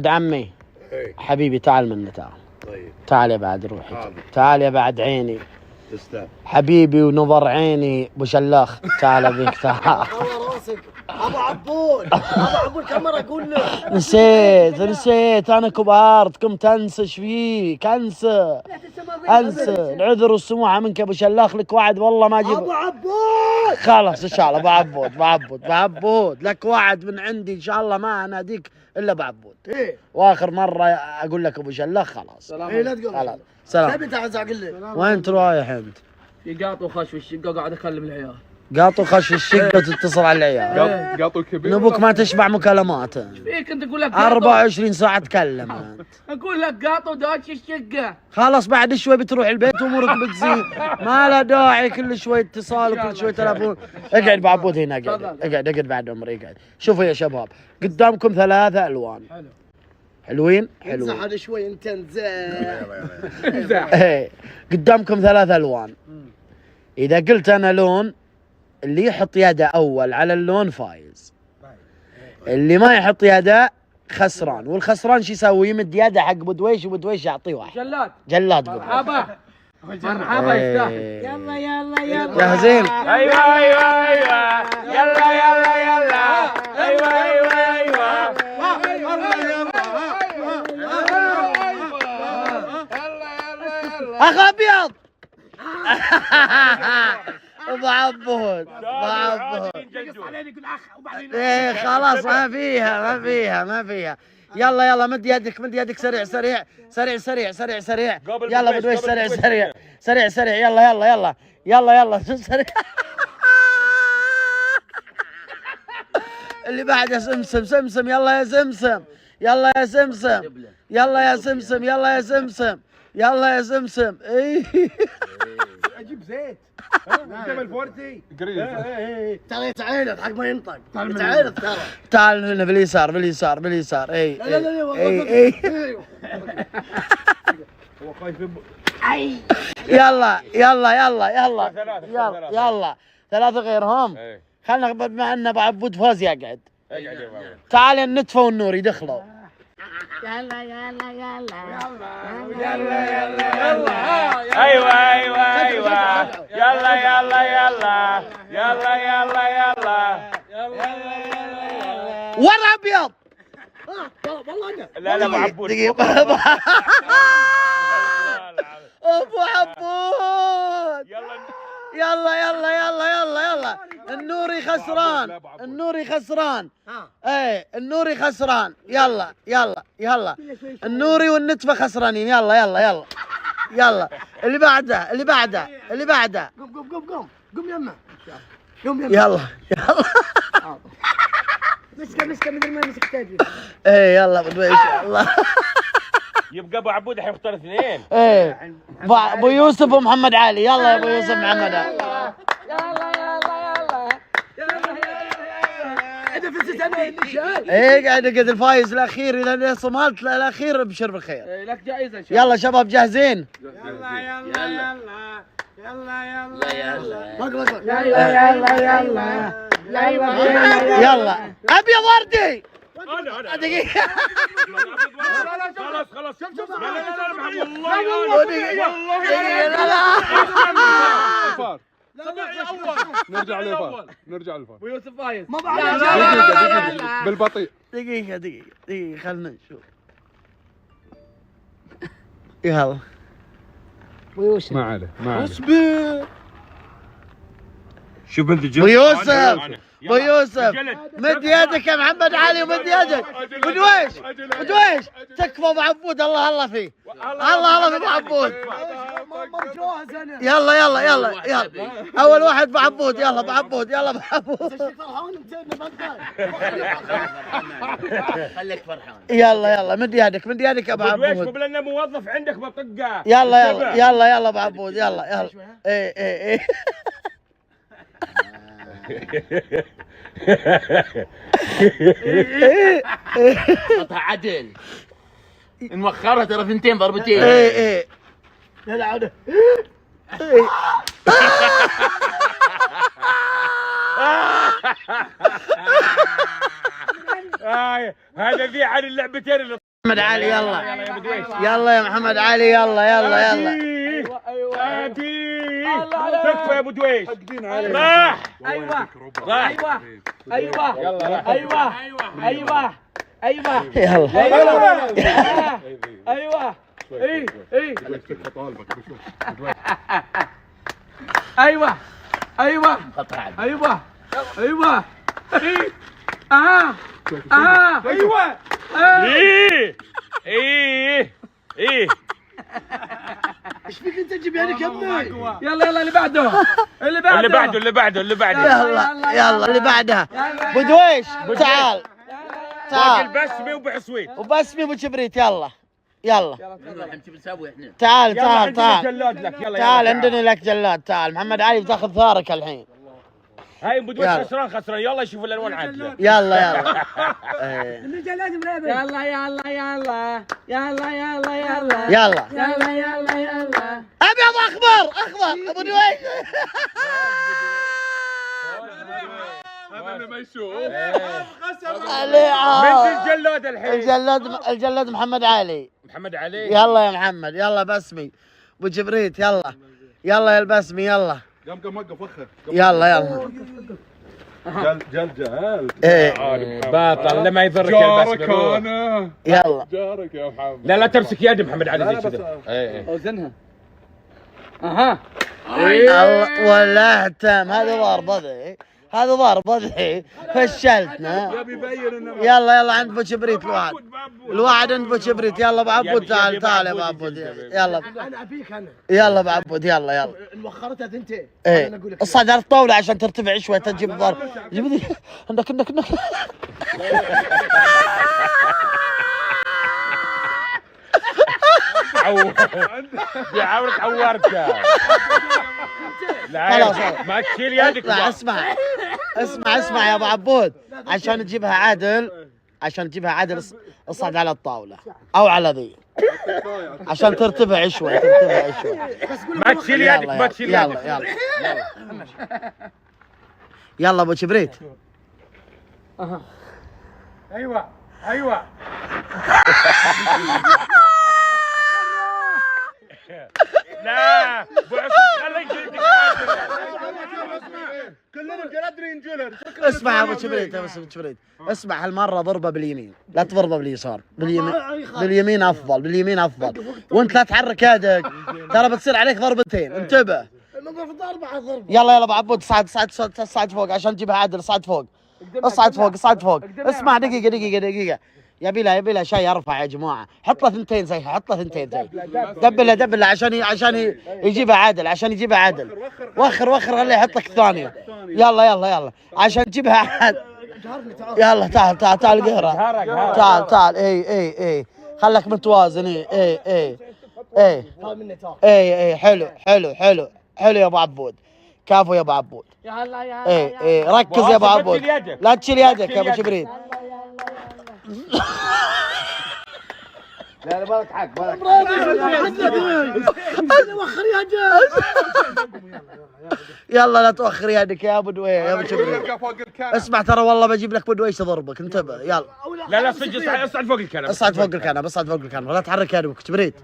ولد عمي ايه حبيبي تعال منا تعال. طيب تعال يا بعد روحي. حاضر. تعال يا بعد عيني تستاهل. حبيبي ونظر عيني ابو شلاخ. تعال ابيك تعال. الله راسك ابو عبود ابو عبود كم مره اقول له. نسيت انا كبرت قمت انسى ايش فيك انسى العذر والسموحه منك يا ابو شلاخ. لك وعد والله ما اجيب ابو عبود. خلاص ان شاء الله. بعبود لك وعد من عندي ان شاء الله ما اناديك الا بعبود. ايه واخر مره اقول لك ابو شلاخ خلاص. ايه لا تقول خلاص سلام. تبي تعال قل لي وين انت رايح انت؟ في قاط وخش في الشقه وقاعد اكلم العيال. قاطو خش الشقه وتتصل على العيال. قاطو كبير. نبوك ما تشبع مكالمات. فيك انت اقول لك قاطو. 24 ساعه تكلم انت. اقول لك قاطو داش الشقه. خلاص بعد شوي بتروح البيت وامورك بتزين. ما له داعي كل شوي اتصال وكل شوي تلفون. اقعد بعبود هنا اقعد بعد عمري اقعد. شوفوا يا شباب قدامكم 3 الوان. حلو. حلوين امزح هذا شوي انت ايه قدامكم 3 الوان. اذا قلت انا لون اللي يحط يده اول على اللون فايز. اللي ما يحط يده خسران. والخسران شو يسوي؟ يمد يده حق بدويش وبدويش يعطيه واحد. جلاد قول. مرحبا يستاهل. يلا جاهزين؟ ايوه يلا ايوه اخ ابيض. ابو عبود ايه خلاص ما فيها. يلا مد يدك سريع. يلا بدويش سريع. يلا سريع. اللي بعده سمسم. يلا يا سمسم. اي اجيب زيت انت بالفورتي ترى يتعيرض حق ما ينطق يتعيرض ترى. تعال هنا باليسار. اي لا هو خايف يلا 3 غيرهم. خلنا بما ان ابو عبود فوز يقعد. تعال النتفه والنور يدخلوا. يلا ورا ابيض. والله لا ابو عبود. ابو عبود. يلا النوري خسران. ايه النوري خسران. يلا النوري والنتفه خسرانين. يلا اللي بعده قم يما يلا مسكه مثل ما مسكت تاجي. ايه يلا بدويش يلا. يبقى ابو عبود حيختار 2. ايه ابو يوسف ومحمد علي. يلا يا ابو يوسف محمد علي. انا فزت انا النشال. ايه قاعد الفايز الاخير. اذا صملت الاخير ابشر بالخير. لك جائزه يلا شباب جاهزين؟ يلا ابيض وردي. دقيقة. خلاص شوف نرجع للفار ابو يوسف فايز. ما بعرف بالبطيء. دقيقة خلنا نشوف. يلا ويوسف ما عليه اصبر. شوف انت ابو يوسف مد يدك يا محمد علي ومد يدك. بدويش تكفى ابو عبود. الله فيه. الله في ابو عبود. مرجوها زين. يلا اول واحد ابو عبود. يلا ابو عبود. فرحان انت خليك فرحان. يلا مد يدك يا ابو عبود. قبل انه موظف عندك بطقه. يلا ابو عبود. يلا ايه قطع عدل. نوخرها ترى 2 ضربتين. ايه لا عاد هذا ذي عن اللعبتين اللي محمد علي يلا يلا يا ابو دويش. يلا يا محمد علي يلا يلا يلا. تكفى يا ابو دويش. حقدين عليك. راح. ايوه راح. ايوه ايوه يلا. ايوه ايوه ايوه يلا ايوه اي اي طالبك بشوف. ايوه ايوه قطع عدل. ايوه ايوه اها اها ايوه ايه ايه ايه. ايش فيك انت تجيب يعني كمل. يلا يلا اللي بعده اللي بعده اللي بعده اللي بعده اللي بعده. يلا يلا اللي بعدها ابو دويش تعال فوق تعال البسمه وبعصويت. وبسمي ابو شبريت يلا يلا انت بنسوي احنا. تعال يلا تعال عندنا تعال جلاد لك. يلا تعال يلا. عندنا لك جلاد تعال محمد علي بتاخذ ثارك الحين هاي ابو دويش يلا. خسران يلا شوفوا الالوان عدله. يلا يلا إيه. يلا يلا يلا يلا يلا يلا يلا يلا يلا يلا ابيض اخضر ابو دويش هذا اللي ما يشوف. من الجلاد الحين؟ الجلاد محمد علي. محمد علي. يلا يا محمد يلا بسمي ابو جبريت يلا يلا يا البسمي يلا قام وقف وخر. يلا جل ايه باطل لما يضرك جارك البس. انا. يلا جارك يا محمد. لا تمسك يد محمد علي لا، زي بس- كذا. ايه اوزنها اها الله ولا اهتم هذا ضربة ذي فشلتنا. يبي يبين انه يلا عند ابو شبريت الواحد عند ابو شبريت يلا ابو عبود تعال يا ابو عبود يلا انا ابيك انا يلا ابو عبود يلا المؤخرتها ثنتين ايه اصعد على الطاولة عشان ترتفع شوي تجيب ضرب جيب عندك بيعاورك عورتها. خلاص. لا ما تشيل يدك. لا اسمع يا ابو عبود عشان تجيبها عدل اصعد على الطاولة او على ذي عشان ترتفع شوي ما تشيل يدك ما تشيل يدك. يلا ابو شبريت ايوه ايوه لا بعصر خليك جلدك كلنا الجلاد ينجلر. اسمع يا ابو شبريت اسمع هالمره ضربه باليمين لا تضربه باليسار باليمين افضل وانت لا تحرك يدك ترى بتصير عليك ضربتين انتبه. يلا ابو عبود صعد فوق عشان تجيبها عدل صعد فوق اسمع دقيقه يبي لها شيء ارفع يا جماعه حط له ثنتين زيها دبلها عشان يجيبها عدل وخر خليه يحط لك الثانيه يلا عشان تجيبها عدل يلا تعال قهره تعال اي خلك متوازن اي حلو يا ابو عبود كافو يا ابو عبود اي ركز يا ابو عبود لا تشيل يدك يا ابو شبريت لا بالك حق وخر يلا لا توخر يدك يا ابو دويش يا ابو شبريت اسمع ترى والله بجيب لك ابو دويش تضربك انتبه يلا لا صدق اصعد فوق الكنبه. اصعد فوق الكنبه لا تحرك يدك شبريت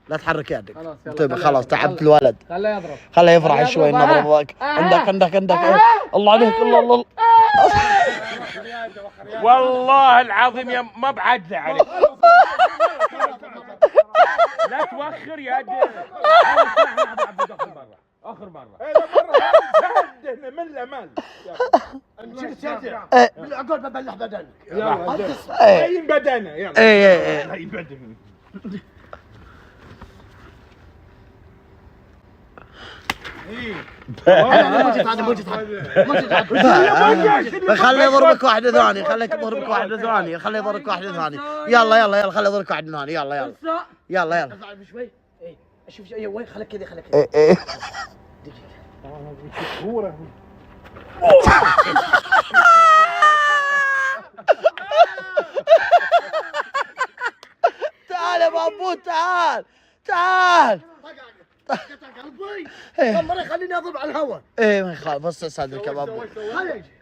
لا تحرك يدك انتبه خلاص تعبت الولد خليه يفرح شوي نضربك عندك الله عليك الله والله العظيم يا ما بعدل عليك. لا توخر يا اخر مره من الامل. بالعقول ببلح بدنك اي بدنه يلا. اي بدنه. خليه يضربك واحده ثانيه خليه يضربك واحده ثانيه يلا خليه يضربك واحده ثانيه يلا شوي اشوف وين خليك كذا تعال يا بابو تعال كم مرة خليني اضرب على الهواء ايه ما يخالف بس صدرك يا بابو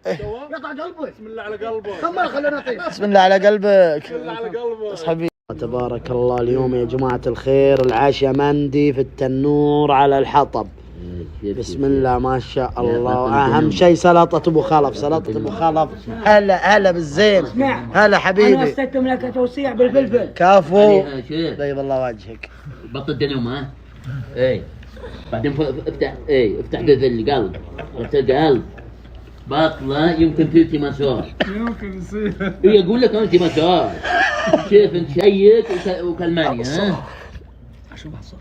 يقطع قلبي بسم الله على قلبه. كم مرة خليني اطير بسم الله على قلبك بسم الله على قلبه. اصحابي تبارك الله. اليوم يا جماعة الخير العشاء مندي في التنور على الحطب. بسم الله ما شاء الله. أهم شيء سلطة أبو خلف. سلطة أبو خلف. هلا بالزين. هلا حبيبي. انا استلم لك توسيع بالفلفل. كافو. بيض الله وجهك. بطل دنوم ها. اي بعدين افتح افتح القلب. عرفت القلب باطلة يمكن تلتي مسار. يمكن يصير. يقول لك انت مسار. شوف انت شيك وكلماني ها. اشوف الصورة.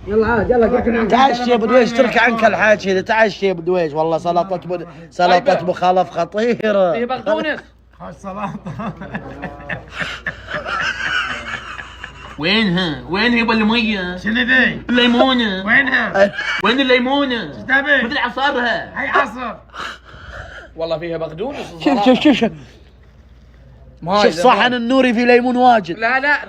يلا عاد يلا تعشي يا ابو دويش ترك عنك الحاكي ذا. تعشي يا ابو دويش والله سلطة ابو خلف خطيرة. في بقدونس. السلطة. وينها يبا المية؟ شنو ذي؟ الليمونة وينها؟ وين الليمونة؟ ايش تبي؟ مثل عصارها. هي عصر. والله فيها بقدونس. شوف صحن النوري في ليمون واجد. لا